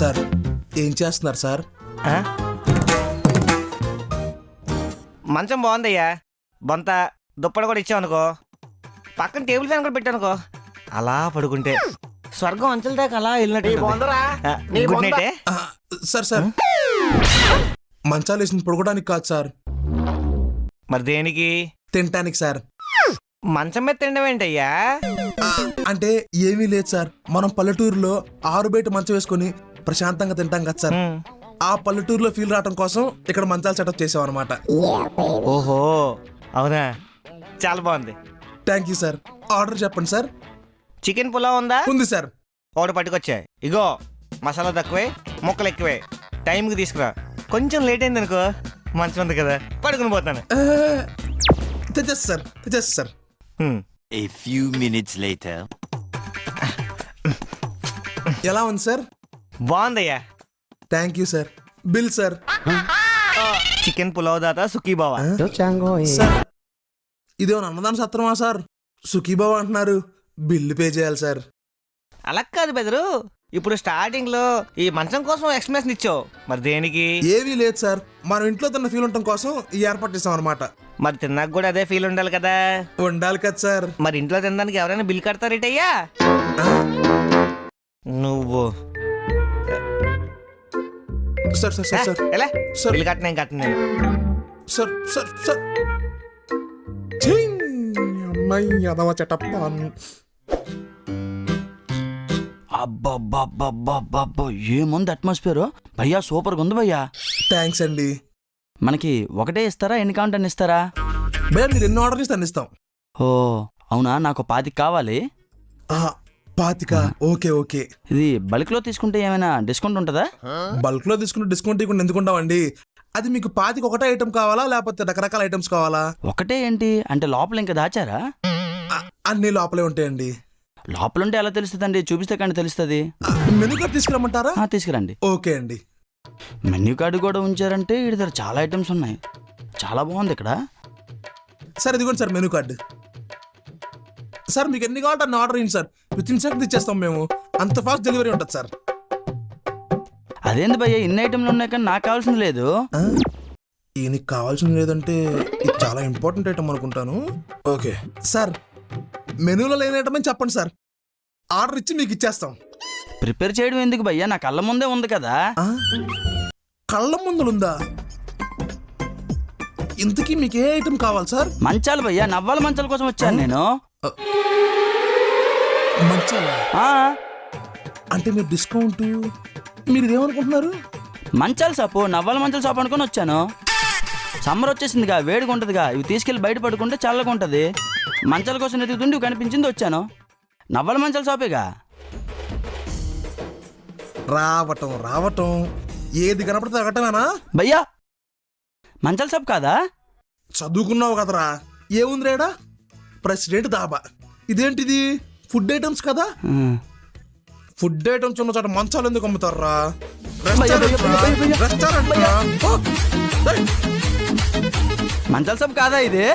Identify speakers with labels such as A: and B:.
A: Sir ఏం చేస్తున్నారు sir?
B: మంచం బాగుందయ్యా. బొంత దుప్పటి కూడా ఇచ్చావనుకో, పక్కన టేబుల్ ఫ్యాన్ కూడా పెట్టానుకో, అలా పడుకుంటే స్వర్గం అంచెల దాకా అలా వెళ్ళినట్టు. Good night.
A: సార్ సార్ మంచాలు వేసిన పడుకోవడానికి కాదు సార్,
B: మరి దేనికి?
A: తినటానికి సార్.
B: మంచం మీద తినడం ఏంటయ్యా?
A: అంటే ఏమీ లేదు సార్, మనం పల్లెటూరులో ఆరు బయట మంచం వేసుకుని ప్రశాంతంగా తింటాం కదా సార్. ఆ పల్లెటూరులో ఫీల్ రావడం కోసం ఇక్కడ మంచాలు సెటప్ చేసాం అనమాట.
B: ఓహో అవునా, చాలా బాగుంది.
A: Thank you sir. ఆర్డర్ చెప్పండి సార్.
B: చికెన్ పులావ్ ఉందా?
A: ఉంది సార్.
B: ఒకటి పట్టుకొచ్చాయి. ఇగో మసాలా తక్కువే, ముక్కలు ఎక్కువే, టైంకి తీసుకురా. కొంచెం లేట్ అయింది అనుకో, మంచం ఉంది కదా, పడుకుని పోతాను.
A: తెచ్చేస్తా సార్, తెచ్చేస్తా sir.
C: A few minutes later.
A: ఎలా ఉంది సార్?
B: బాగుందయ్యా.
A: Thank you sir. Bill sir.
B: Chicken pulao దాతా సుఖీ బావా.
A: సార్ ఇదేమన్నా అన్నదాన సత్రమా సార్? సుఖీబాబు అంటున్నారు, బిల్లు పే చేయాలి సార్.
B: అలా కాదు బెదరు, ఇప్పుడు స్టార్టింగ్ లో ఈ మంచం కోసం ఎక్స్ప్లెనేషన్ ఇచ్చావు, మరి దేనికి?
A: ఏమీ లేదు సార్, మనం ఇంట్లో తిన్న ఫీల్ ఉండటం కోసం ఈ ఏర్పాటు చేసాం అనమాట.
B: మరి తిన్నాక కూడా అదే ఫీల్ ఉండాలి కదా.
A: ఉండాలి కదా సార్.
B: మరి ఇంట్లో తినడానికి ఎవరైనా బిల్ కడతారేటయ్యా? నువ్వు
A: సార్ సార్ సార్ సార్
B: ఎలా
A: సార్.
B: బిల్ కట్టిన కట్టిన నేను.
A: సార్ సార్ సార్
D: అబ్బబ్బబ్బబ్బబ్బబ్బ ఏముంది అట్మాస్ఫియర్ భయ్యా, సూపర్గా ఉంది భయ్యా.
A: థ్యాంక్స్ అండి.
D: మనకి ఒకటే ఇస్తారా, ఎన్ని కావాలంటే అన్ని ఇస్తారా?
A: భయ్యా మీరు ఎన్ని ఆర్డర్ చేస్తే అన్ని ఇస్తాం.
D: ఓ అవునా, నాకు 25 కావాలి.
A: 25? Okay okay.
D: ఇది బల్క్లో తీసుకుంటే ఏమైనా డిస్కౌంట్ ఉంటుందా?
A: బల్క్ లో తీసుకుంటే డిస్కౌంట్ ఇవ్వకుండా ఎందుకుంటామండి. అది మీకు 25 ఒకటే ఐటమ్ కావాలా లేకపోతే రకరకాల ఐటమ్స్ కావాలా?
D: ఒకటే ఏంటి అంటే లోపల ఇంకా దాచారా?
A: అన్ని లోపలే ఉంటాయండి.
D: లోపలుంటే ఎలా తెలుస్తుందండి? చూపిస్తే కానీ తెలుస్తుంది.
A: మెనూ కార్డ్ తీసుకురమ్మంటారా?
D: తీసుకురండి.
A: ఓకే అండి.
D: మెన్యూ కార్డు కూడా ఉంచారంటే వీడి దగ్గర చాలా ఐటమ్స్ ఉన్నాయి. చాలా బాగుంది ఇక్కడ.
A: సార్ ఇదిగోండి సార్ మెనూ కార్డు. సార్ మీకు ఎన్ని కావాలంటే అన్ని ఆర్డర్ అయ్యింది సార్, విత్ ఇన్ సెకండ్ ఇచ్చేస్తాం మేము. అంత ఫాస్ట్ డెలివరీ ఉంటుంది సార్.
D: అదేంది భయ్య, ఇన్ని ఐటమ్లు ఉన్నాయి కానీ నాకు కావాల్సింది లేదు.
A: ఈయనకి కావాల్సింది లేదంటే ఇది చాలా ఇంపార్టెంట్ ఐటమ్ అనుకుంటాను. ఓకే సార్, మెనూలో లేని ఐటమ్ అని చెప్పండి సార్, ఆర్డర్ ఇచ్చి మీకు ఇచ్చేస్తాం.
D: ప్రిపేర్ చేయడం ఎందుకు భయ్యా, నా కళ్ళ ముందే ఉంది కదా.
A: కళ్ళ ముందులుందా? ఇంతకీ మీకు ఏ ఐటమ్ కావాలి సార్?
D: మంచాలు భయ్యా, నవ్వాల మంచాల కోసం వచ్చాను నేను.
A: మంచాలా? అంటే మీరు డిస్కౌంట్ మీరు ఇదేమనుకుంటున్నారు?
D: మంచాల షాపు, నవ్వాల మంచాల షాప్ అనుకుని వచ్చాను. సమ్మర్ వచ్చేసిందిగా, వేడిగా ఉంటుందిగా, ఇవి తీసుకెళ్ళి బయట పడుకుంటే చల్లగా ఉంటుంది. మంచాల కోసం ఎదుగుతుండి ఇవి కనిపించింది వచ్చాను. నవ్వాల మంచాల షాపేగా.
A: రావటం రావటం ఏది కనపడితే అగటమేనా
D: భయ్యా? మంచాల షాప్ కాదా?
A: చదువుకున్నావు కదరా. ఏముంది రేడా? ప్రెసిడెంట్ దాబా. ఇదేంటిది? ఫుడ్ ఐటమ్స్ కదా. ఫుడ్ ఐటమ్స్ ఉన్న చోట మంచాలు ఎందుకు అమ్ముతారా?
D: మంచాల షాప్ కాదా ఇది?